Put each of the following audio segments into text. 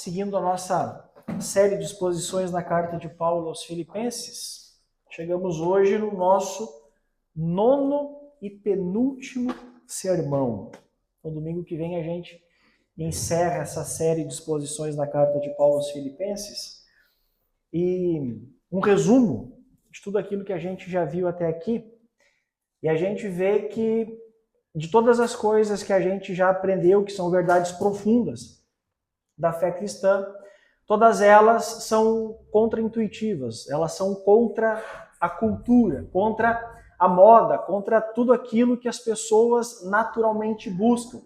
seguindo a nossa série de exposições na carta de Paulo aos Filipenses, chegamos hoje no nosso 9º e penúltimo sermão. No domingo que vem a gente encerra essa série de exposições na carta de Paulo aos Filipenses e um resumo de tudo aquilo que a gente já viu até aqui. E a gente vê que de todas as coisas que a gente já aprendeu, que são verdades profundas da fé cristã, todas elas são contraintuitivas, elas são contra a cultura, contra a moda, contra tudo aquilo que as pessoas naturalmente buscam.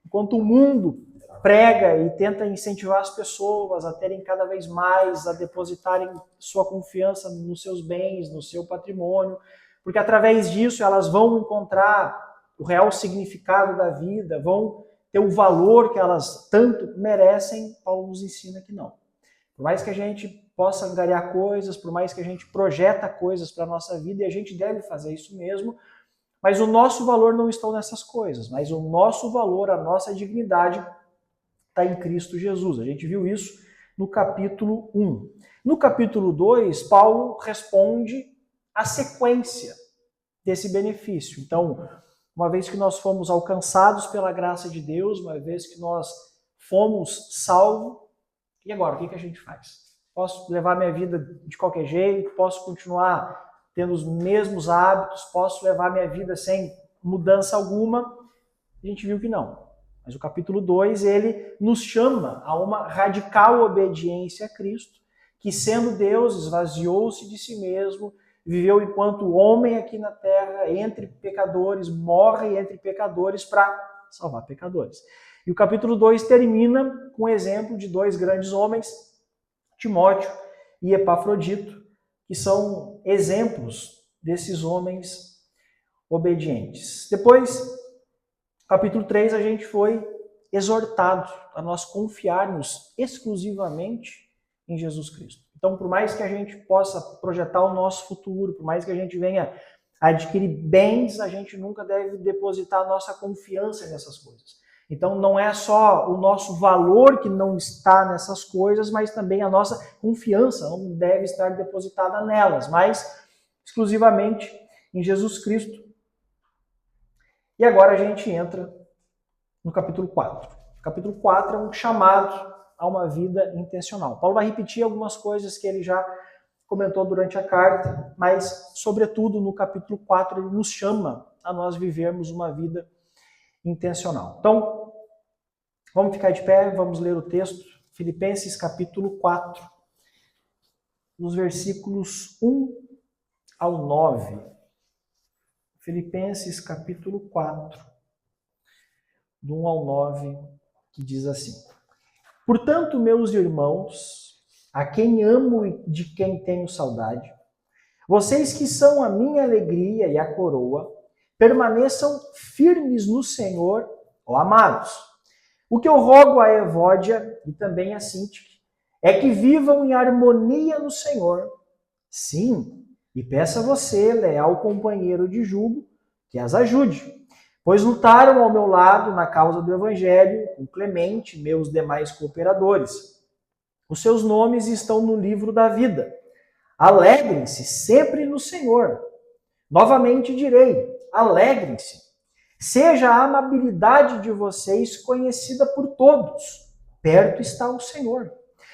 Enquanto o mundo prega e tenta incentivar as pessoas a terem cada vez mais, a depositarem sua confiança nos seus bens, no seu patrimônio, porque através disso elas vão encontrar o real significado da vida, vão ter o valor que elas tanto merecem. Paulo nos ensina que não. Por mais que a gente possa angariar coisas, por mais que a gente projeta coisas para a nossa vida, e a gente deve fazer isso mesmo, mas o nosso valor não está nessas coisas, mas o nosso valor, a nossa dignidade está em Cristo Jesus. A gente viu isso no capítulo 1. No capítulo 2, Paulo responde a sequência desse benefício. Então, uma vez que nós fomos alcançados pela graça de Deus, uma vez que nós fomos salvos, e agora, o que a gente faz? Posso levar minha vida de qualquer jeito? Posso continuar tendo os mesmos hábitos? Posso levar minha vida sem mudança alguma? A gente viu que não. Mas o capítulo 2, ele nos chama a uma radical obediência a Cristo, que sendo Deus, esvaziou-se de si mesmo, viveu enquanto homem aqui na terra, entre pecadores, morre entre pecadores para salvar pecadores. E o capítulo 2 termina com o exemplo de dois grandes homens, Timóteo e Epafrodito, que são exemplos desses homens obedientes. Depois, capítulo 3, a gente foi exortado a nós confiarmos exclusivamente em Jesus Cristo. Então, por mais que a gente possa projetar o nosso futuro, por mais que a gente venha adquirir bens, a gente nunca deve depositar a nossa confiança nessas coisas. Então, não é só o nosso valor que não está nessas coisas, mas também a nossa confiança não deve estar depositada nelas, mas exclusivamente em Jesus Cristo. E agora a gente entra no capítulo 4. O capítulo 4 é um chamado a uma vida intencional. Paulo vai repetir algumas coisas que ele já comentou durante a carta, mas, sobretudo, no capítulo 4, ele nos chama a nós vivermos uma vida intencional. Então, vamos ficar de pé, vamos ler o texto, Filipenses capítulo 4, nos versículos 1 ao 9. Filipenses capítulo 4, do 1 ao 9, que diz assim: Portanto, meus irmãos, a quem amo e de quem tenho saudade, vocês que são a minha alegria e a coroa, permaneçam firmes no Senhor, ó amados. O que eu rogo a Evódia e também a Sintique é que vivam em harmonia no Senhor. Sim, e peço a você, leal companheiro de jugo, que as ajude, pois lutaram ao meu lado na causa do Evangelho, com Clemente e meus demais cooperadores. Os seus nomes estão no livro da vida. Alegrem-se sempre no Senhor. Novamente direi, alegrem-se. Seja a amabilidade de vocês conhecida por todos. Perto está o Senhor.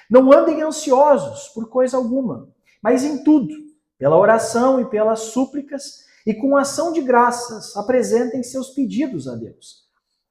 Não andem ansiosos por coisa alguma, mas em tudo, pela oração e pelas súplicas, e com ação de graças apresentem seus pedidos a Deus.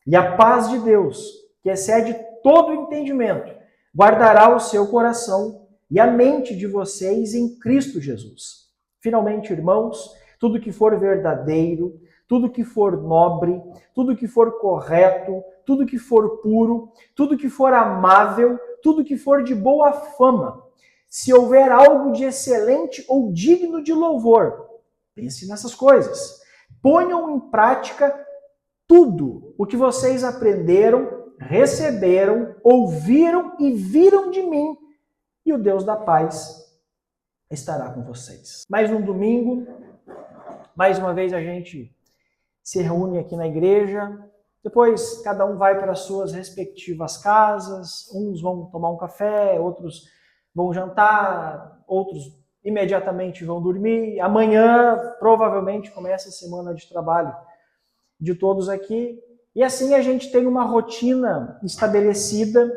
E a paz de Deus, que excede todo entendimento, guardará o seu coração e a mente de vocês em Cristo Jesus. Finalmente, irmãos, tudo que for verdadeiro, tudo que for nobre, tudo que for correto, tudo que for puro, tudo que for amável, tudo que for de boa fama, se houver algo de excelente ou digno de louvor, pense nessas coisas. Ponham em prática tudo o que vocês aprenderam, receberam, ouviram e viram de mim, e o Deus da paz estará com vocês. Mais um domingo, mais uma vez a gente se reúne aqui na igreja depois cada um vai para as suas respectivas casas, uns vão tomar um café, outros vão jantar, outros imediatamente vão dormir. Amanhã provavelmente começa a semana de trabalho de todos aqui. E assim a gente tem uma rotina estabelecida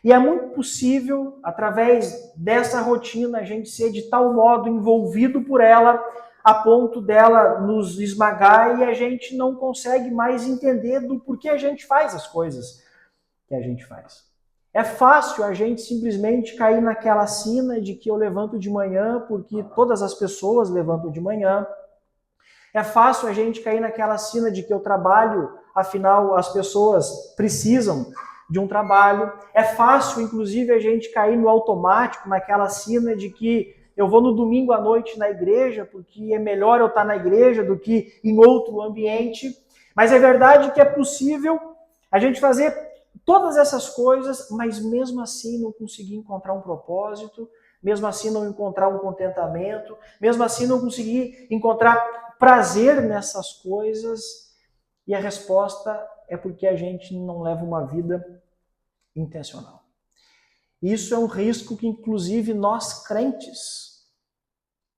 e é muito possível, através dessa rotina, a gente ser de tal modo envolvido por ela, a ponto dela nos esmagar e a gente não consegue mais entender do porquê a gente faz as coisas que a gente faz. É fácil a gente simplesmente cair naquela sina de que eu levanto de manhã porque todas as pessoas levantam de manhã. É fácil a gente cair naquela sina de que eu trabalho, afinal as pessoas precisam de um trabalho. É fácil, inclusive, a gente cair no automático, naquela sina de que eu vou no domingo à noite na igreja, porque é melhor eu estar na igreja do que em outro ambiente. Mas é verdade que é possível a gente fazer todas essas coisas, mas mesmo assim não conseguir encontrar um propósito, mesmo assim não encontrar um contentamento, mesmo assim não conseguir encontrar prazer nessas coisas. E a resposta é porque a gente não leva uma vida intencional. Isso é um risco que, inclusive, nós crentes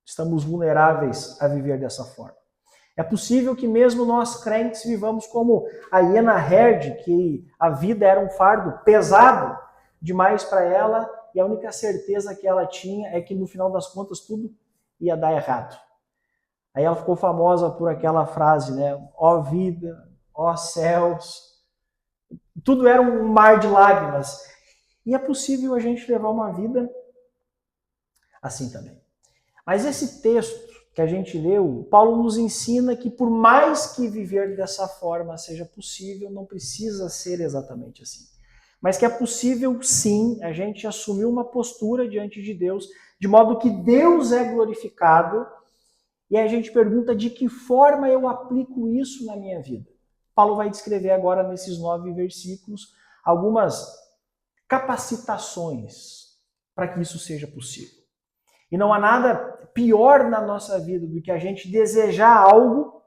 estamos vulneráveis a viver dessa forma. É possível que mesmo nós crentes vivamos como a Hannah Herd, que a vida era um fardo pesado demais para ela e a única certeza que ela tinha é que no final das contas tudo ia dar errado. Aí ela ficou famosa por aquela frase, né? Ó vida, ó céus. Tudo era um mar de lágrimas. E é possível a gente levar uma vida assim também. Mas esse texto que a gente leu, Paulo nos ensina que por mais que viver dessa forma seja possível, não precisa ser exatamente assim. Mas que é possível sim a gente assumir uma postura diante de Deus, de modo que Deus é glorificado, e a gente pergunta de que forma eu aplico isso na minha vida. Paulo vai descrever agora nesses 9 versículos algumas capacitações para que isso seja possível. E não há nada pior na nossa vida do que a gente desejar algo,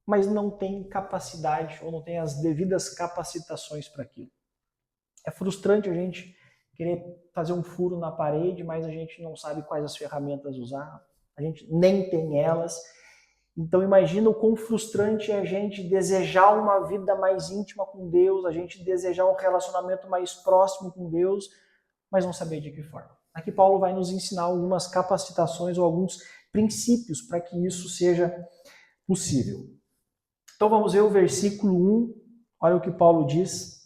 mas não tem capacidade ou não tem as devidas capacitações para aquilo. É frustrante a gente querer fazer um furo na parede, mas a gente não sabe quais as ferramentas usar, a gente nem tem elas. Então imagina o quão frustrante é a gente desejar uma vida mais íntima com Deus, a gente desejar um relacionamento mais próximo com Deus, mas não saber de que forma. Aqui Paulo vai nos ensinar algumas capacitações ou alguns princípios para que isso seja possível. Então vamos ver o versículo 1, olha o que Paulo diz.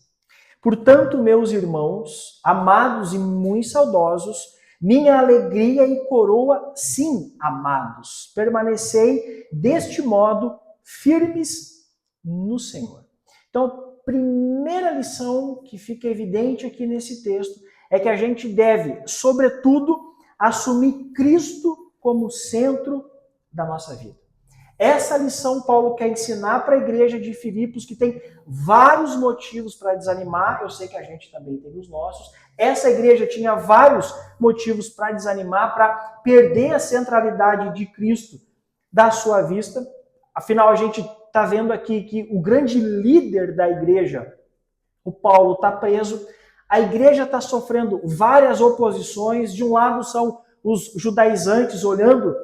Portanto, meus irmãos, amados e muito saudosos, minha alegria e coroa, sim, amados, permanecei deste modo firmes no Senhor. Então, primeira lição que fica evidente aqui nesse texto é que a gente deve, sobretudo, assumir Cristo como centro da nossa vida. Essa lição Paulo quer ensinar para a igreja de Filipos, que tem vários motivos para desanimar, eu sei que a gente também tem os nossos. Essa igreja tinha vários motivos para desanimar, para perder a centralidade de Cristo da sua vista. Afinal, a gente está vendo aqui que o grande líder da igreja, o Paulo, está preso. A igreja está sofrendo várias oposições. De um lado são os judaizantes olhando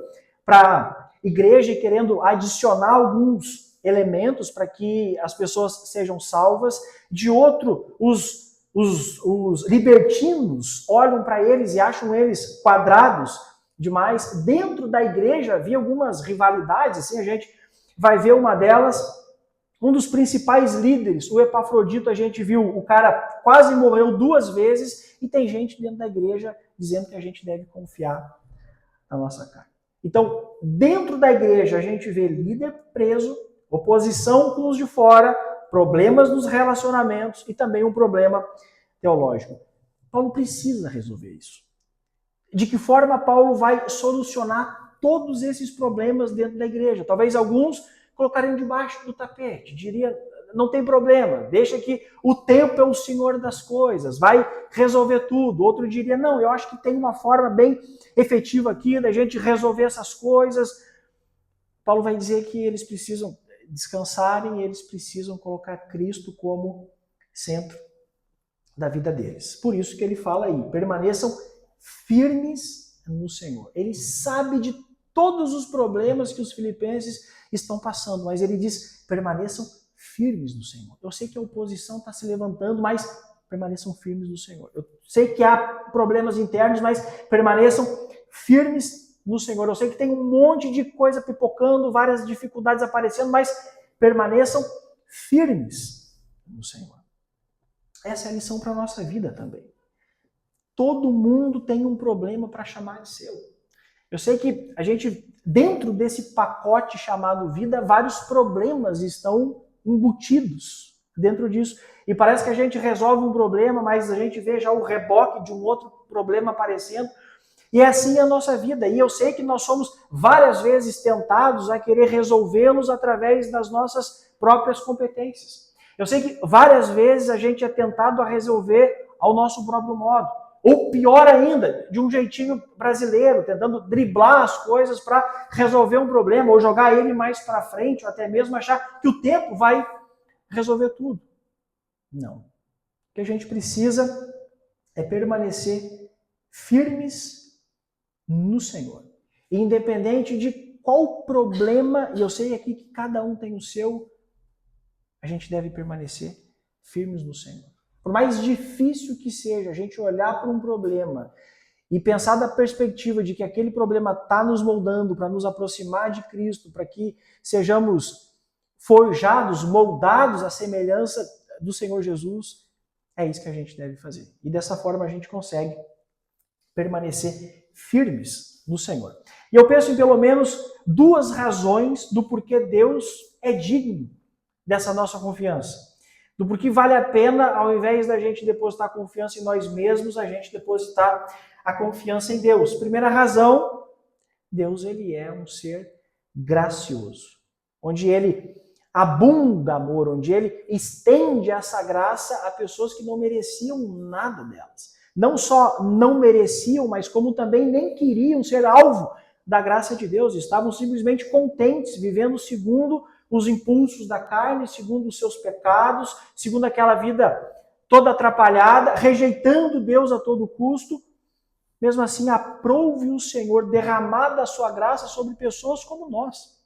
para a igreja e querendo adicionar alguns elementos para que as pessoas sejam salvas. De outro, os libertinos olham para eles e acham eles quadrados demais. Dentro da igreja havia algumas rivalidades, assim, a gente vai ver uma delas. Um dos principais líderes, o Epafrodito, a gente viu, o cara quase morreu 2 vezes e tem gente dentro da igreja dizendo que a gente deve confiar na nossa carne. Então, dentro da igreja a gente vê líder preso, oposição com os de fora, problemas nos relacionamentos e também um problema teológico. Paulo precisa resolver isso. De que forma Paulo vai solucionar todos esses problemas dentro da igreja? Talvez alguns colocariam debaixo do tapete, diria, não tem problema, deixa que o tempo é o senhor das coisas, vai resolver tudo. Outro diria, não, eu acho que tem uma forma bem efetiva aqui da gente resolver essas coisas. Paulo vai dizer que eles precisam descansarem, eles precisam colocar Cristo como centro da vida deles. Por isso que ele fala aí, permaneçam firmes no Senhor. Ele sabe de todos os problemas que os filipenses estão passando, mas ele diz, permaneçam firmes no Senhor. Eu sei que a oposição está se levantando, mas permaneçam firmes no Senhor. Eu sei que há problemas internos, mas permaneçam firmes no Senhor. Eu sei que tem um monte de coisa pipocando, várias dificuldades aparecendo, mas permaneçam firmes no Senhor. Essa é a lição para a nossa vida também. Todo mundo tem um problema para chamar de seu. Eu sei que a gente, dentro desse pacote chamado vida, vários problemas estão embutidos dentro disso. E parece que a gente resolve um problema, mas a gente vê já o reboque de um outro problema aparecendo. E é assim a nossa vida. E eu sei que nós somos várias vezes tentados a querer resolvê-los através das nossas próprias competências. Eu sei que várias vezes a gente é tentado a resolver ao nosso próprio modo. Ou pior ainda, de um jeitinho brasileiro, tentando driblar as coisas para resolver um problema, ou jogar ele mais para frente, ou até mesmo achar que o tempo vai resolver tudo. Não. O que a gente precisa é permanecer firmes no Senhor. E independente de qual problema, e eu sei aqui que cada um tem o seu, a gente deve permanecer firmes no Senhor. Por mais difícil que seja a gente olhar para um problema e pensar da perspectiva de que aquele problema está nos moldando para nos aproximar de Cristo, para que sejamos forjados, moldados à semelhança do Senhor Jesus, é isso que a gente deve fazer. E dessa forma a gente consegue permanecer firmes no Senhor. E eu penso em pelo menos duas razões do porquê Deus é digno dessa nossa confiança. Do porquê vale a pena, ao invés da gente depositar confiança em nós mesmos, a gente depositar a confiança em Deus. Primeira razão, Deus ele é um ser gracioso, onde ele abunda amor, onde ele estende essa graça a pessoas que não mereciam nada delas. Não só não mereciam, mas como também nem queriam ser alvo da graça de Deus, estavam simplesmente contentes, vivendo segundo os impulsos da carne, segundo os seus pecados, segundo aquela vida toda atrapalhada, rejeitando Deus a todo custo. Mesmo assim, aprove o Senhor derramar da sua graça sobre pessoas como nós.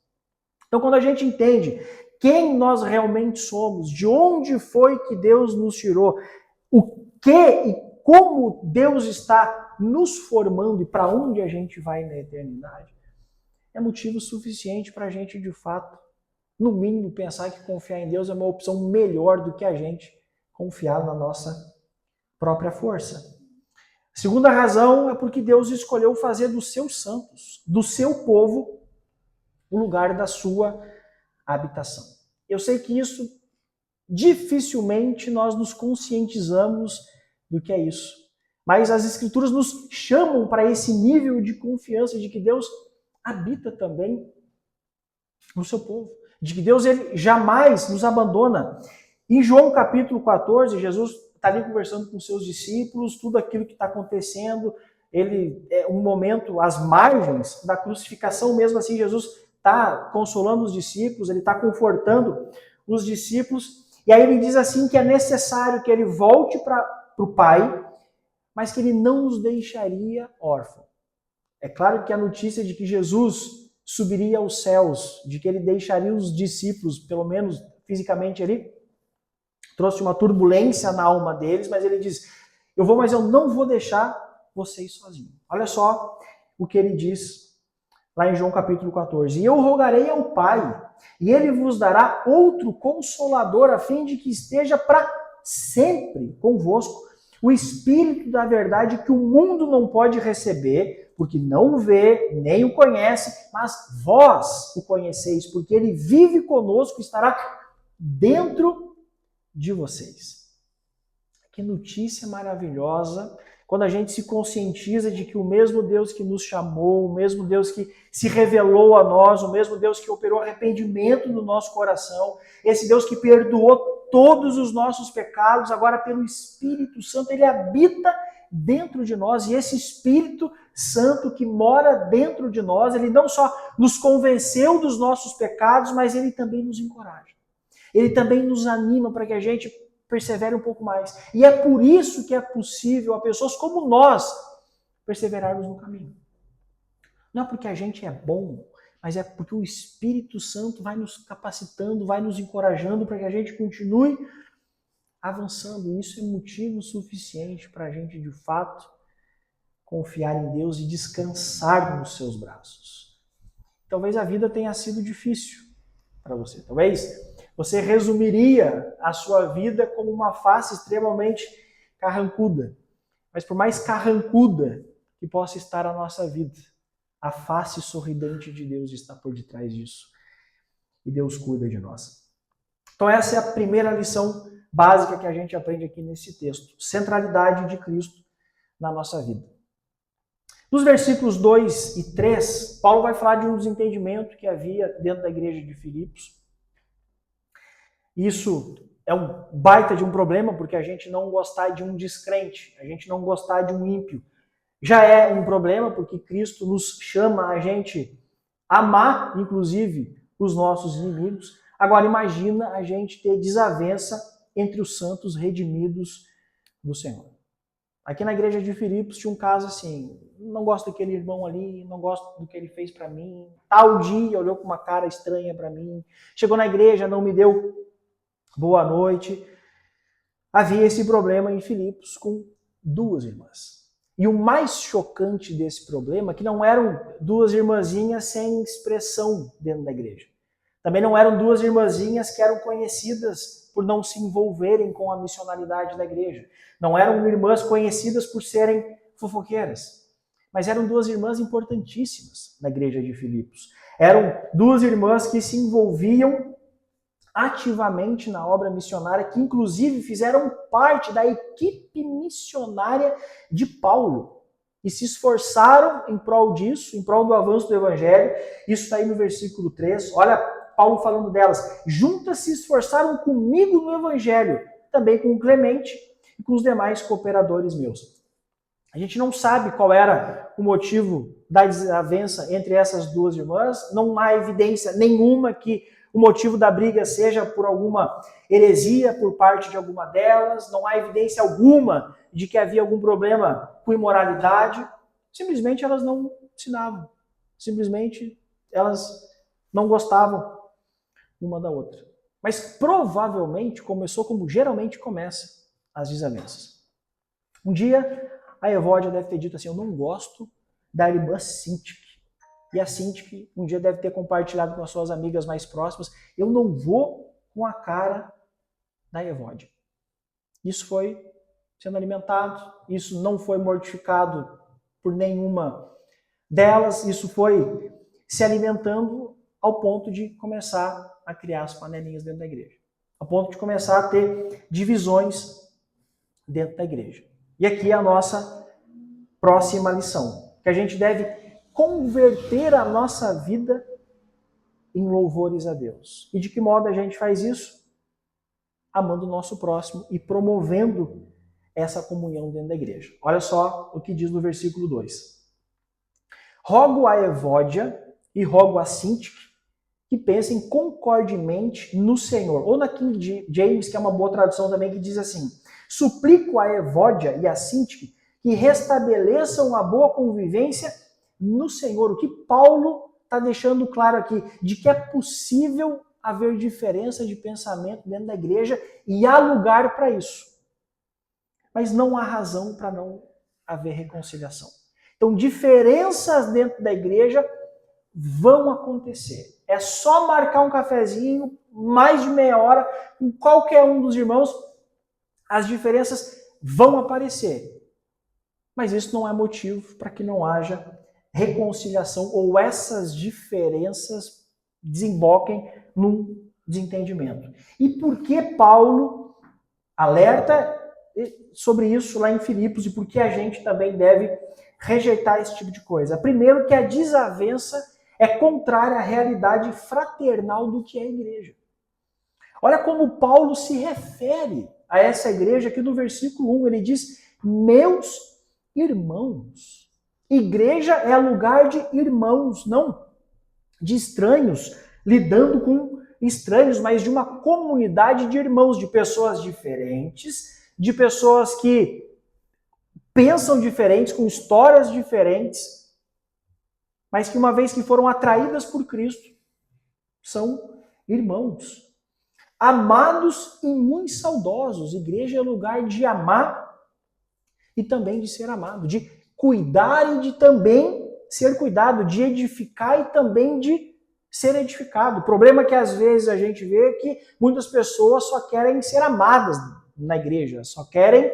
Então, quando a gente entende quem nós realmente somos, de onde foi que Deus nos tirou, o que e como Deus está nos formando e para onde a gente vai na eternidade, é motivo suficiente para a gente, de fato, no mínimo, pensar que confiar em Deus é uma opção melhor do que a gente confiar na nossa própria força. A segunda razão é porque Deus escolheu fazer dos seus santos, do seu povo, o lugar da sua habitação. Eu sei que isso, dificilmente nós nos conscientizamos do que é isso. Mas as Escrituras nos chamam para esse nível de confiança de que Deus habita também no seu povo. De que Deus ele jamais nos abandona. Em João capítulo 14, Jesus está ali conversando com seus discípulos, tudo aquilo que está acontecendo, ele é um momento às margens da crucificação, mesmo assim Jesus está consolando os discípulos, ele está confortando os discípulos, e aí ele diz assim que é necessário que ele volte para o Pai, mas que ele não nos deixaria órfãos. É claro que a notícia de que Jesus subiria aos céus, de que ele deixaria os discípulos, pelo menos fisicamente ali, trouxe uma turbulência na alma deles, mas ele diz, eu vou, mas eu não vou deixar vocês sozinhos. Olha só o que ele diz lá em João capítulo 14. E eu rogarei ao Pai, e ele vos dará outro consolador, a fim de que esteja para sempre convosco, o Espírito da verdade que o mundo não pode receber, porque não o vê, nem o conhece, mas vós o conheceis, porque ele vive conosco, estará dentro de vocês. Que notícia maravilhosa, quando a gente se conscientiza de que o mesmo Deus que nos chamou, o mesmo Deus que se revelou a nós, o mesmo Deus que operou arrependimento no nosso coração, esse Deus que perdoou todos os nossos pecados, agora pelo Espírito Santo, ele habita dentro de nós, e esse Espírito Santo que mora dentro de nós, ele não só nos convenceu dos nossos pecados, mas ele também nos encoraja. Ele também nos anima para que a gente persevere um pouco mais. E é por isso que é possível a pessoas como nós perseverarmos no caminho. Não é porque a gente é bom, mas é porque o Espírito Santo vai nos capacitando, vai nos encorajando para que a gente continue avançando. Isso é motivo suficiente para a gente, de fato, confiar em Deus e descansar nos seus braços. Talvez a vida tenha sido difícil para você. Talvez você resumiria a sua vida como uma face extremamente carrancuda. Mas por mais carrancuda que possa estar a nossa vida, a face sorridente de Deus está por detrás disso. E Deus cuida de nós. Então essa é a primeira lição básica que a gente aprende aqui nesse texto. Centralidade de Cristo na nossa vida. Nos versículos 2 e 3, Paulo vai falar de um desentendimento que havia dentro da igreja de Filipos. Isso é um baita de um problema, porque a gente não gostar de um descrente, a gente não gostar de um ímpio. Já é um problema, porque Cristo nos chama a gente amar, inclusive, os nossos inimigos. Agora imagina a gente ter desavença entre os santos redimidos do Senhor. Aqui na igreja de Filipos tinha um caso assim, não gosto daquele irmão ali, não gosto do que ele fez para mim, tal dia olhou com uma cara estranha para mim, chegou na igreja, não me deu boa noite. Havia esse problema em Filipos com duas irmãs. E o mais chocante desse problema é que não eram duas irmãzinhas sem expressão dentro da igreja. Também não eram duas irmãzinhas que eram conhecidas por não se envolverem com a missionalidade da igreja. Não eram irmãs conhecidas por serem fofoqueiras. Mas eram duas irmãs importantíssimas na igreja de Filipos. Eram duas irmãs que se envolviam ativamente na obra missionária, que inclusive fizeram parte da equipe missionária de Paulo e se esforçaram em prol disso, em prol do avanço do evangelho. Isso está aí no versículo 3. Olha Paulo falando delas. Juntas se esforçaram comigo no evangelho, também com o Clemente e com os demais cooperadores meus. A gente não sabe qual era o motivo da desavença entre essas duas irmãs, não há evidência nenhuma que o motivo da briga seja por alguma heresia por parte de alguma delas, não há evidência alguma de que havia algum problema com imoralidade, simplesmente elas não se davam, simplesmente elas não gostavam uma da outra. Mas provavelmente começou como geralmente começa as desavenças. Um dia a Evódia deve ter dito assim, eu não gosto da irmã Sintique. E a Sintique um dia deve ter compartilhado com as suas amigas mais próximas, eu não vou com a cara da Evódia. Isso foi sendo alimentado, isso não foi mortificado por nenhuma delas, isso foi se alimentando ao ponto de começar a criar as panelinhas dentro da igreja. Ao ponto de começar a ter divisões dentro da igreja. E aqui é a nossa próxima lição, que a gente deve converter a nossa vida em louvores a Deus. E de que modo a gente faz isso? Amando o nosso próximo e promovendo essa comunhão dentro da igreja. Olha só o que diz no versículo 2. Rogo a Evódia e rogo a Sintique que pensem concordemente no Senhor. Ou na King James, que é uma boa tradução também, que diz assim, suplico a Evódia e a Sintique que restabeleçam a boa convivência no Senhor. O que Paulo está deixando claro aqui, de que é possível haver diferença de pensamento dentro da igreja e há lugar para isso. Mas não há razão para não haver reconciliação. Então, diferenças dentro da igreja vão acontecer. É só marcar um cafezinho, mais de meia hora, com qualquer um dos irmãos, as diferenças vão aparecer. Mas isso não é motivo para que não haja reconciliação ou essas diferenças desemboquem num desentendimento. E por que Paulo alerta sobre isso lá em Filipos e por que a gente também deve rejeitar esse tipo de coisa? Primeiro, que a desavença é contrária à realidade fraternal do que é a igreja. Olha como Paulo se refere a essa igreja aqui no versículo 1. Ele diz, meus irmãos. Igreja é lugar de irmãos, não de estranhos, lidando com estranhos, mas de uma comunidade de irmãos, de pessoas diferentes, de pessoas que pensam diferentes, com histórias diferentes, mas que uma vez que foram atraídas por Cristo, são irmãos. Amados e muito saudosos. Igreja é lugar de amar e também de ser amado, de cuidar e de também ser cuidado, de edificar e também de ser edificado. O problema é que às vezes a gente vê que muitas pessoas só querem ser amadas na igreja, só querem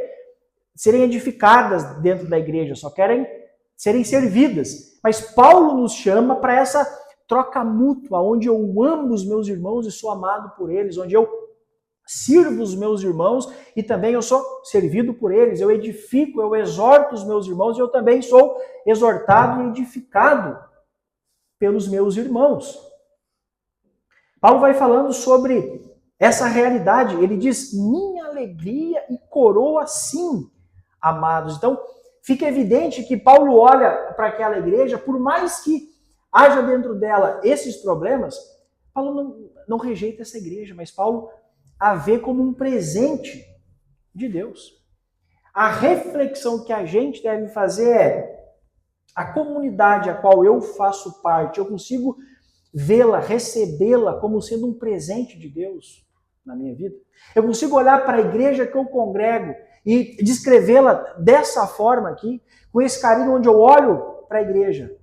serem edificadas dentro da igreja, só querem serem servidas. Mas Paulo nos chama para essa troca mútua, onde eu amo os meus irmãos e sou amado por eles, onde eu sirvo os meus irmãos e também eu sou servido por eles, eu edifico, eu exorto os meus irmãos e eu também sou exortado e edificado pelos meus irmãos. Paulo vai falando sobre essa realidade, ele diz, minha alegria e coroa sim, amados. Então, fica evidente que Paulo olha para aquela igreja, por mais que haja dentro dela esses problemas, Paulo não rejeita essa igreja, mas Paulo a vê como um presente de Deus. A reflexão que a gente deve fazer é, a comunidade a qual eu faço parte, eu consigo vê-la, recebê-la como sendo um presente de Deus na minha vida? Eu consigo olhar para a igreja que eu congrego e descrevê-la dessa forma aqui, com esse carinho onde eu olho para a igreja?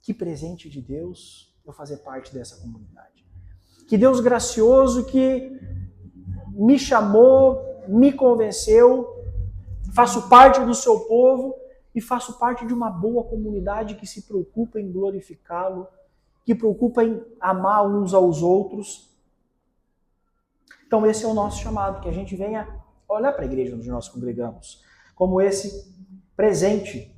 Que presente de Deus eu fazer parte dessa comunidade. Que Deus gracioso que me chamou, me convenceu, faço parte do seu povo e faço parte de uma boa comunidade que se preocupa em glorificá-lo, que preocupa em amar uns aos outros. Então esse é o nosso chamado, que a gente venha olhar para a igreja onde nós congregamos, como esse presente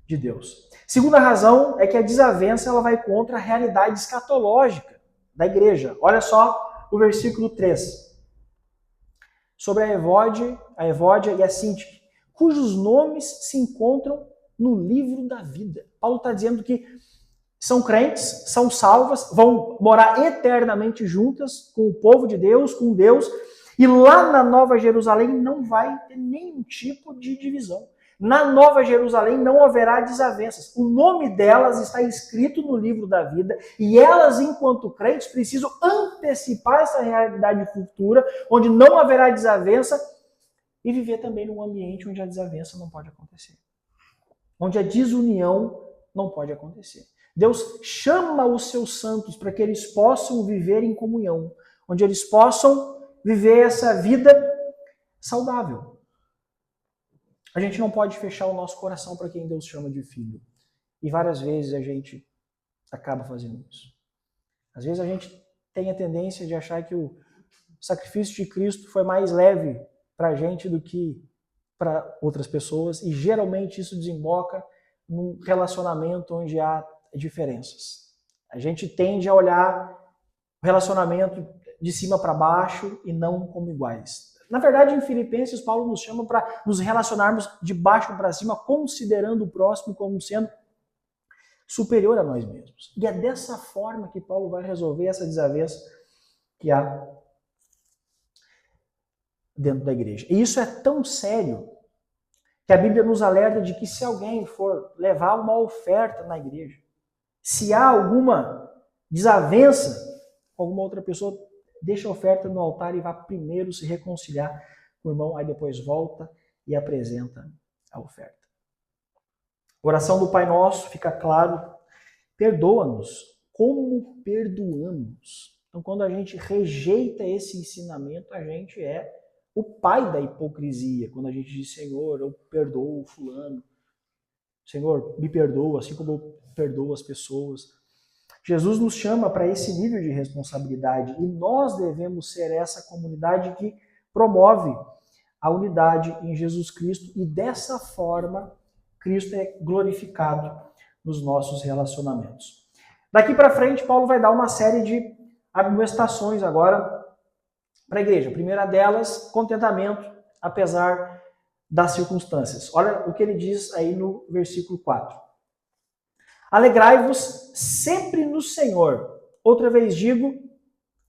de Deus. Segunda razão é que a desavença ela vai contra a realidade escatológica da igreja. Olha só o versículo 3. Sobre a Evódia e a Síntique, cujos nomes se encontram no livro da vida. Paulo está dizendo que são crentes, são salvas, vão morar eternamente juntas com o povo de Deus, com Deus, e lá na Nova Jerusalém não vai ter nenhum tipo de divisão. Na Nova Jerusalém não haverá desavenças. O nome delas está escrito no livro da vida e elas, enquanto crentes, precisam antecipar essa realidade futura, onde não haverá desavença, e viver também num ambiente onde a desavença não pode acontecer. Onde a desunião não pode acontecer. Deus chama os seus santos para que eles possam viver em comunhão, onde eles possam viver essa vida saudável. A gente não pode fechar o nosso coração para quem Deus chama de filho. E várias vezes a gente acaba fazendo isso. Às vezes a gente tem a tendência de achar que o sacrifício de Cristo foi mais leve para a gente do que para outras pessoas. E geralmente isso desemboca num relacionamento onde há diferenças. A gente tende a olhar o relacionamento de cima para baixo e não como iguais. Na verdade, em Filipenses, Paulo nos chama para nos relacionarmos de baixo para cima, considerando o próximo como sendo superior a nós mesmos. E é dessa forma que Paulo vai resolver essa desavença que há dentro da igreja. E isso é tão sério que a Bíblia nos alerta de que se alguém for levar uma oferta na igreja, se há alguma desavença com alguma outra pessoa, deixa a oferta no altar e vá primeiro se reconciliar com o irmão, aí depois volta e apresenta a oferta. A oração do Pai Nosso fica claro, perdoa-nos como perdoamos. Então, quando a gente rejeita esse ensinamento, a gente é o pai da hipocrisia. Quando a gente diz, Senhor, eu perdoo o fulano. Senhor, me perdoa, assim como eu perdoo as pessoas. Jesus nos chama para esse nível de responsabilidade e nós devemos ser essa comunidade que promove a unidade em Jesus Cristo e dessa forma Cristo é glorificado nos nossos relacionamentos. Daqui para frente, Paulo vai dar uma série de admoestações agora para a igreja. A primeira delas, contentamento, apesar das circunstâncias. Olha o que ele diz aí no versículo 4. Alegrai-vos sempre no Senhor. Outra vez digo,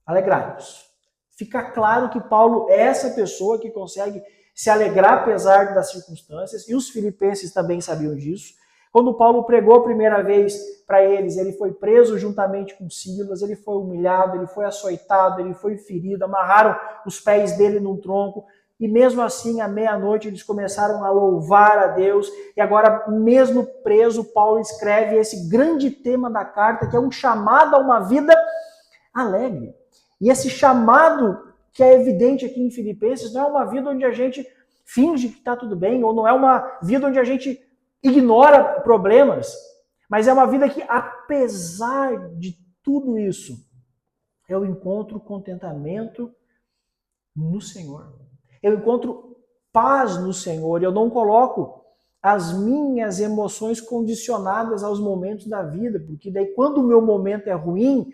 alegrai-vos. Fica claro que Paulo é essa pessoa que consegue se alegrar apesar das circunstâncias, e os filipenses também sabiam disso. Quando Paulo pregou a primeira vez para eles, ele foi preso juntamente com Silas, ele foi humilhado, ele foi açoitado, ele foi ferido, amarraram os pés dele num tronco, e mesmo assim, à meia-noite, eles começaram a louvar a Deus, e agora, mesmo preso, Paulo escreve esse grande tema da carta, que é um chamado a uma vida alegre. E esse chamado que é evidente aqui em Filipenses não é uma vida onde a gente finge que está tudo bem, ou não é uma vida onde a gente ignora problemas, mas é uma vida que, apesar de tudo isso, eu encontro contentamento no Senhor. Eu encontro paz no Senhor. Eu não coloco as minhas emoções condicionadas aos momentos da vida, porque daí quando o meu momento é ruim,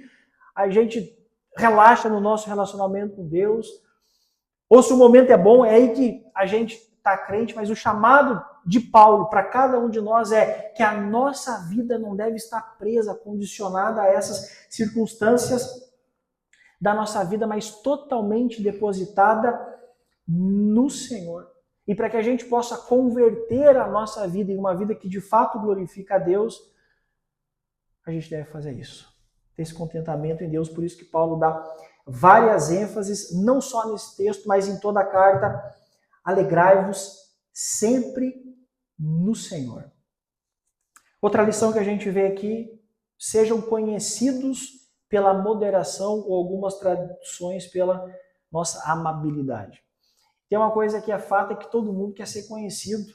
a gente relaxa no nosso relacionamento com Deus. Ou se o momento é bom, é aí que a gente está crente, mas o chamado de Paulo para cada um de nós é que a nossa vida não deve estar presa, condicionada a essas circunstâncias da nossa vida, mas totalmente depositada no Senhor. E para que a gente possa converter a nossa vida em uma vida que de fato glorifica a Deus, a gente deve fazer isso. Ter esse contentamento em Deus. Por isso que Paulo dá várias ênfases, não só nesse texto, mas em toda a carta. Alegrai-vos sempre no Senhor. Outra lição que a gente vê aqui, sejam conhecidos pela moderação, ou algumas traduções pela nossa amabilidade. Tem uma coisa que é fato, é que todo mundo quer ser conhecido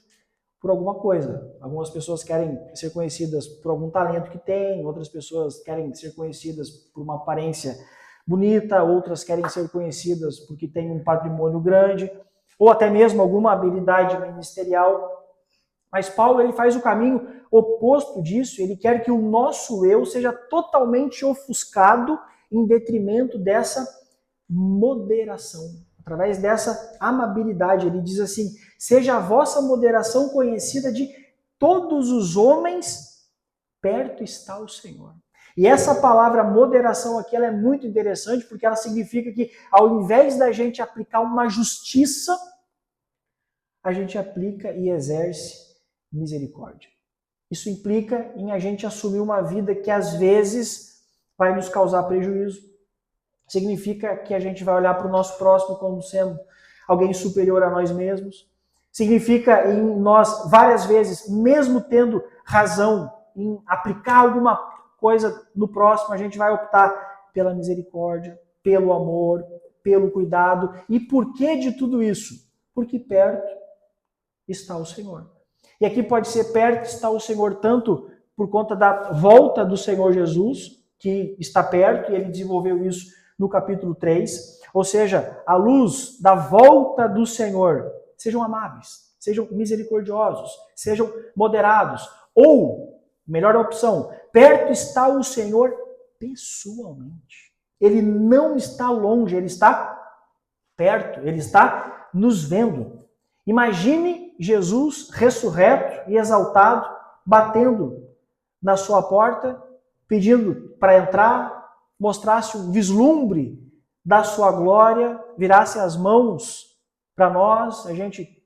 por alguma coisa. Algumas pessoas querem ser conhecidas por algum talento que tem, outras pessoas querem ser conhecidas por uma aparência bonita, outras querem ser conhecidas porque têm um patrimônio grande, ou até mesmo alguma habilidade ministerial. Mas Paulo ele faz o caminho oposto disso, ele quer que o nosso eu seja totalmente ofuscado em detrimento dessa moderação. Através dessa amabilidade, ele diz assim, seja a vossa moderação conhecida de todos os homens, perto está o Senhor. E essa palavra moderação aqui ela é muito interessante, porque ela significa que ao invés da gente aplicar uma justiça, a gente aplica e exerce misericórdia. Isso implica em a gente assumir uma vida que às vezes vai nos causar prejuízo. Significa que a gente vai olhar para o nosso próximo como sendo alguém superior a nós mesmos. Significa em nós, várias vezes, mesmo tendo razão em aplicar alguma coisa no próximo, a gente vai optar pela misericórdia, pelo amor, pelo cuidado. E por que de tudo isso? Porque perto está o Senhor. E aqui pode ser perto está o Senhor tanto por conta da volta do Senhor Jesus, que está perto, e ele desenvolveu isso no capítulo 3, ou seja, à luz da volta do Senhor, sejam amáveis, sejam misericordiosos, sejam moderados, ou, melhor opção, perto está o Senhor pessoalmente. Ele não está longe, ele está perto, ele está nos vendo. Imagine Jesus ressurreto e exaltado, batendo na sua porta, pedindo para entrar, mostrasse um vislumbre da sua glória, virasse as mãos para nós, a gente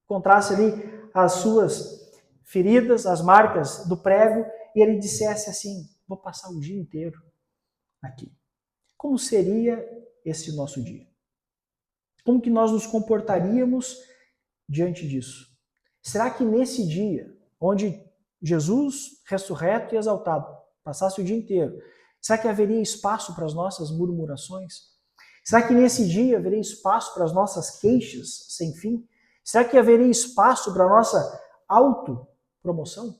encontrasse ali as suas feridas, as marcas do prego, e ele dissesse assim, vou passar o dia inteiro aqui. Como seria esse nosso dia? Como que nós nos comportaríamos diante disso? Será que nesse dia, onde Jesus, ressurreto e exaltado, passasse o dia inteiro, será que haveria espaço para as nossas murmurações? Será que nesse dia haveria espaço para as nossas queixas sem fim? Será que haveria espaço para a nossa autopromoção?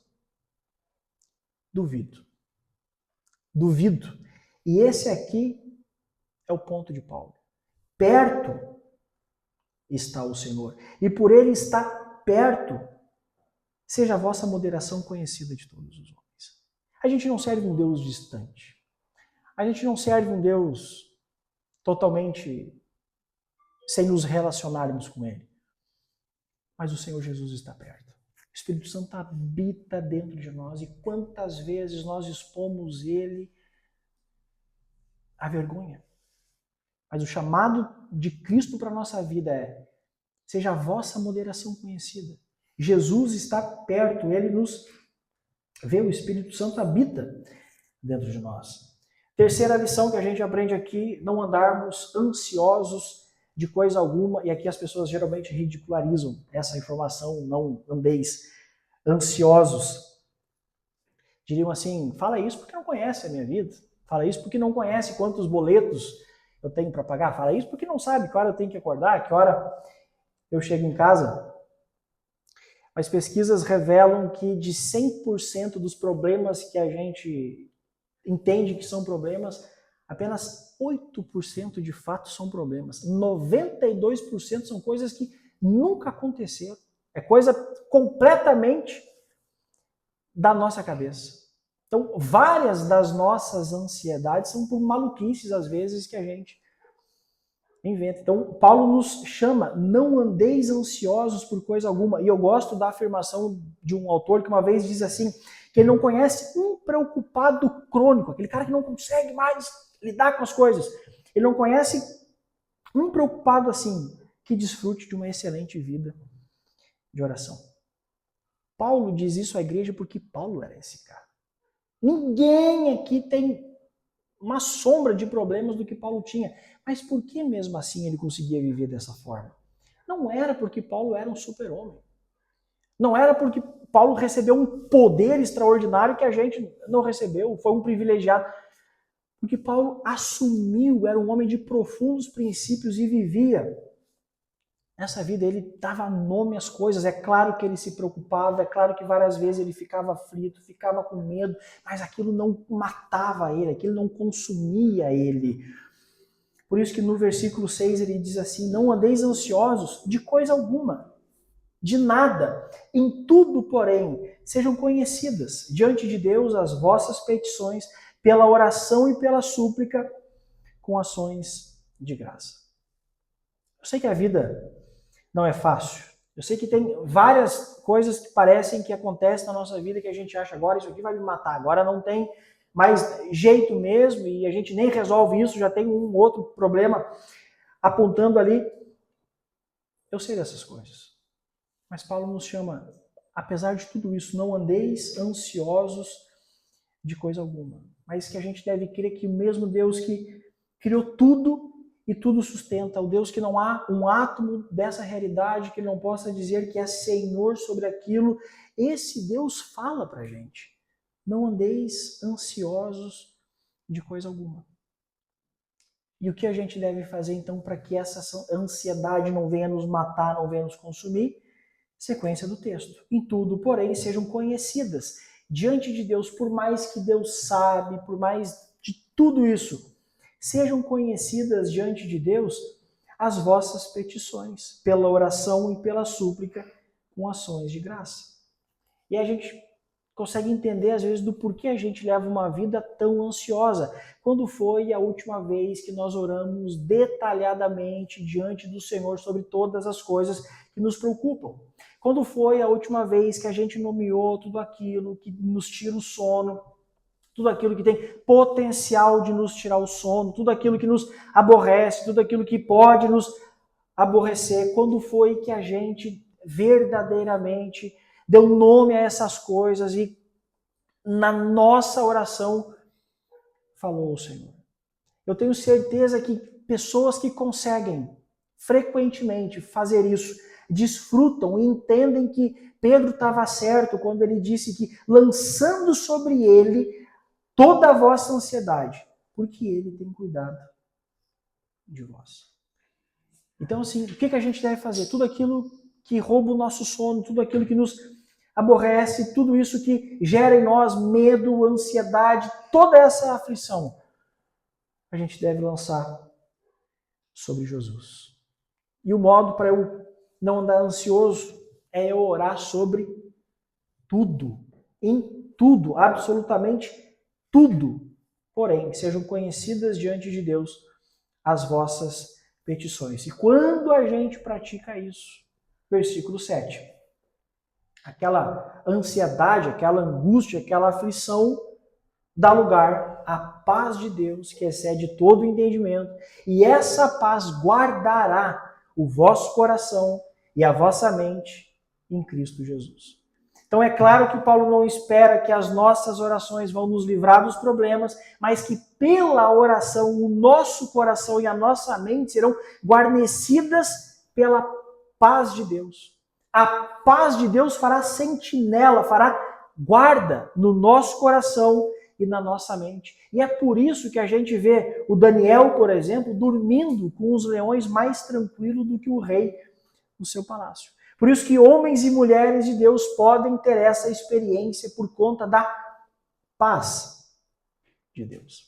Duvido. Duvido. E esse aqui é o ponto de Paulo. Perto está o Senhor. E por ele estar perto, seja a vossa moderação conhecida de todos os homens. A gente não serve um Deus distante. A gente não serve um Deus totalmente sem nos relacionarmos com Ele. mas o Senhor Jesus está perto. O Espírito Santo habita dentro de nós e quantas vezes nós expomos ele à vergonha. Mas o chamado de Cristo para a nossa vida é: seja a vossa moderação conhecida. Jesus está perto, ele nos vê, o Espírito Santo habita dentro de nós. Terceira lição que a gente aprende aqui: não andarmos ansiosos de coisa alguma, e aqui as pessoas geralmente ridicularizam essa informação, não andeis ansiosos. Diriam assim: fala isso porque não conhece a minha vida, fala isso porque não conhece quantos boletos eu tenho para pagar, fala isso porque não sabe que hora eu tenho que acordar, que hora eu chego em casa. Mas pesquisas revelam que de 100% dos problemas que a gente entende que são problemas, apenas 8% de fato são problemas. 92% são coisas que nunca aconteceram. É coisa completamente da nossa cabeça. Então, várias das nossas ansiedades são por maluquices, às vezes, que a gente inventa. Então, Paulo nos chama: não andeis ansiosos por coisa alguma. E eu gosto da afirmação de um autor que uma vez diz assim, que ele não conhece um preocupado crônico, aquele cara que não consegue mais lidar com as coisas. Ele não conhece um preocupado assim que desfrute de uma excelente vida de oração. Paulo diz isso à igreja porque Paulo era esse cara. Ninguém aqui tem uma sombra de problemas do que Paulo tinha. Mas por que mesmo assim ele conseguia viver dessa forma? Não era porque Paulo era um super-homem. Não era porque Paulo recebeu um poder extraordinário que a gente não recebeu, foi um privilegiado. Porque Paulo assumiu, era um homem de profundos princípios e vivia nessa vida. Ele dava nome às coisas. É claro que ele se preocupava, é claro que várias vezes ele ficava aflito, ficava com medo, mas aquilo não matava ele, aquilo não consumia ele. Por isso que no versículo 6 ele diz assim: não andeis ansiosos de coisa alguma, de nada. Em tudo, porém, sejam conhecidas diante de Deus as vossas petições pela oração e pela súplica com ações de graça. Eu sei que a vida não é fácil. Eu sei que tem várias coisas que parecem que acontecem na nossa vida que a gente acha: agora isso aqui vai me matar, agora não tem mais jeito mesmo, e a gente nem resolve isso, já tem um outro problema apontando ali. Eu sei dessas coisas. Mas Paulo nos chama: apesar de tudo isso, não andeis ansiosos de coisa alguma. Mas que a gente deve crer que o mesmo Deus que criou tudo e tudo sustenta, o Deus que não há um átomo dessa realidade que ele não possa dizer que é Senhor sobre aquilo, esse Deus fala pra gente: não andeis ansiosos de coisa alguma. E o que a gente deve fazer então para que essa ansiedade não venha nos matar, não venha nos consumir? Sequência do texto. Em tudo, porém, sejam conhecidas diante de Deus, por mais que Deus sabe, por mais de tudo isso, sejam conhecidas diante de Deus as vossas petições, pela oração e pela súplica, com ações de graça. E a gente consegue entender, às vezes, do porquê a gente leva uma vida tão ansiosa. Quando foi a última vez que nós oramos detalhadamente diante do Senhor sobre todas as coisas que nos preocupam? Quando foi a última vez que a gente nomeou tudo aquilo que nos tira o sono, tudo aquilo que tem potencial de nos tirar o sono, tudo aquilo que nos aborrece, tudo aquilo que pode nos aborrecer? Quando foi que a gente verdadeiramente deu nome a essas coisas e na nossa oração falou ao Senhor? Eu tenho certeza que pessoas que conseguem frequentemente fazer isso desfrutam e entendem que Pedro estava certo quando ele disse que lançando sobre ele toda a vossa ansiedade, porque ele tem cuidado de vós. Então, assim, o que a gente deve fazer? Tudo aquilo que rouba o nosso sono, tudo aquilo que nos aborrece, tudo isso que gera em nós medo, ansiedade, toda essa aflição, a gente deve lançar sobre Jesus. E o modo para eu não andar ansioso é eu orar sobre tudo, em tudo, absolutamente tudo. Porém, sejam conhecidas diante de Deus as vossas petições. E quando a gente pratica isso, versículo 7. Aquela ansiedade, aquela angústia, aquela aflição dá lugar à paz de Deus, que excede todo o entendimento, e essa paz guardará o vosso coração e a vossa mente em Cristo Jesus. Então é claro que Paulo não espera que as nossas orações vão nos livrar dos problemas, mas que pela oração o nosso coração e a nossa mente serão guarnecidas pela paz de Deus. A paz de Deus fará sentinela, fará guarda no nosso coração e na nossa mente. E é por isso que a gente vê o Daniel, por exemplo, dormindo com os leões mais tranquilo do que o rei no seu palácio. Por isso que homens e mulheres de Deus podem ter essa experiência por conta da paz de Deus.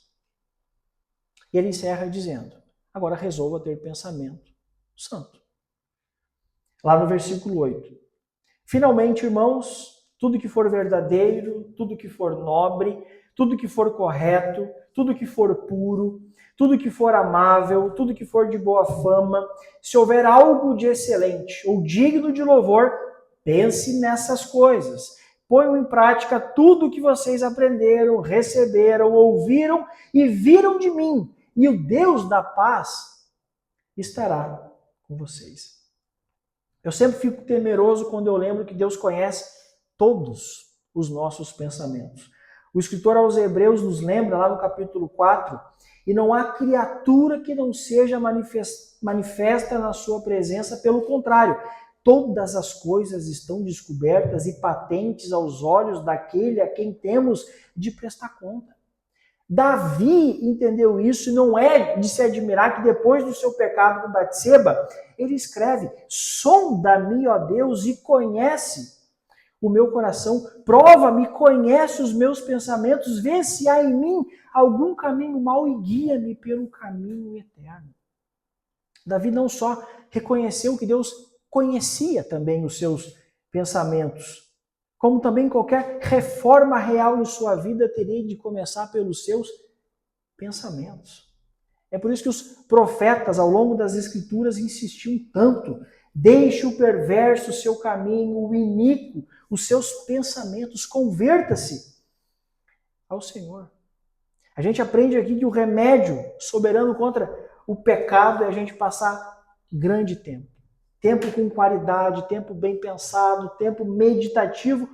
E ele encerra dizendo, agora resolva ter pensamento santo. Lá no versículo 8. Finalmente, irmãos, tudo que for verdadeiro, tudo que for nobre, tudo que for correto, tudo que for puro, tudo que for amável, tudo que for de boa fama, se houver algo de excelente ou digno de louvor, pense nessas coisas. Ponham em prática tudo o que vocês aprenderam, receberam, ouviram e viram de mim, e o Deus da paz estará com vocês. Eu sempre fico temeroso quando eu lembro que Deus conhece todos os nossos pensamentos. O escritor aos Hebreus nos lembra, lá no capítulo 4, e não há criatura que não seja manifesta na sua presença, pelo contrário, todas as coisas estão descobertas e patentes aos olhos daquele a quem temos de prestar conta. Davi entendeu isso e não é de se admirar que depois do seu pecado com Batseba, ele escreve, sonda-me, ó Deus, e conhece o meu coração, prova-me, conhece os meus pensamentos, vê se há em mim algum caminho mau e guia-me pelo caminho eterno. Davi não só reconheceu que Deus conhecia também os seus pensamentos, como também qualquer reforma real em sua vida teria de começar pelos seus pensamentos. É por isso que os profetas, ao longo das Escrituras, insistiam tanto. Deixe o perverso o seu caminho, o iníquo, os seus pensamentos. Converta-se ao Senhor. A gente aprende aqui que o remédio soberano contra o pecado é a gente passar grande tempo. Tempo com qualidade, tempo bem pensado, tempo meditativo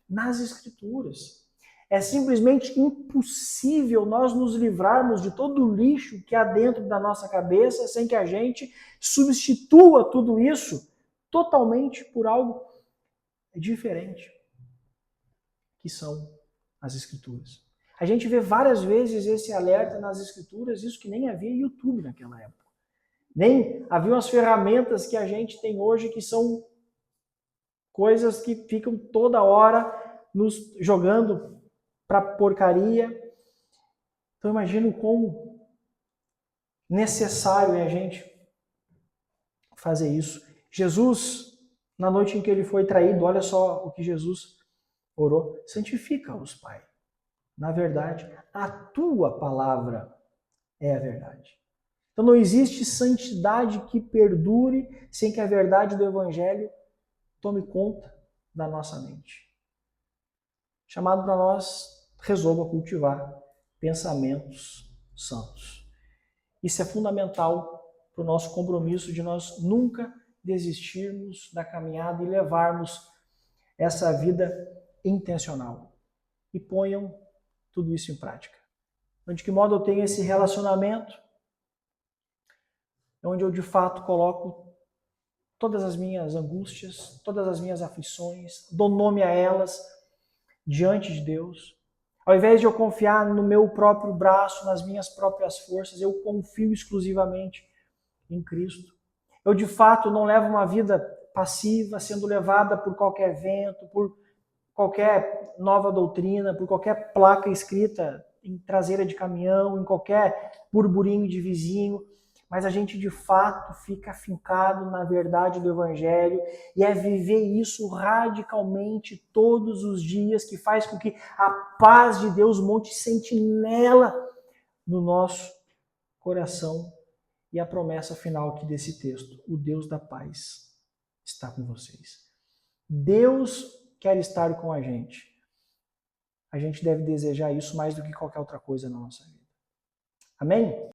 nas Escrituras. É simplesmente impossível nós nos livrarmos de todo o lixo que há dentro da nossa cabeça sem que a gente substitua tudo isso totalmente por algo diferente, que são as Escrituras. A gente vê várias vezes esse alerta nas Escrituras, isso que nem havia YouTube naquela época. Nem haviam as ferramentas que a gente tem hoje, que são coisas que ficam toda hora nos jogando para porcaria. Então imagina o quão necessário é a gente fazer isso. Jesus, na noite em que ele foi traído, olha só o que Jesus orou. Santifica-os, Pai. Na verdade, a tua palavra é a verdade. Então não existe santidade que perdure sem que a verdade do Evangelho tome conta da nossa mente. Chamado para nós, resolva cultivar pensamentos santos. Isso é fundamental para o nosso compromisso de nós nunca desistirmos da caminhada e levarmos essa vida intencional. E ponham tudo isso em prática. De que modo eu tenho esse relacionamento? Onde eu de fato coloco todas as minhas angústias, todas as minhas aflições, dou nome a elas diante de Deus. Ao invés de eu confiar no meu próprio braço, nas minhas próprias forças, eu confio exclusivamente em Cristo. Eu de fato não levo uma vida passiva, sendo levada por qualquer vento, por qualquer nova doutrina, por qualquer placa escrita em traseira de caminhão, em qualquer burburinho de vizinho, mas a gente de fato fica afincado na verdade do Evangelho e é viver isso radicalmente todos os dias que faz com que a paz de Deus monte sentinela no nosso coração. E a promessa final aqui desse texto, o Deus da paz está com vocês. Deus quer estar com a gente. A gente deve desejar isso mais do que qualquer outra coisa na nossa vida. Amém?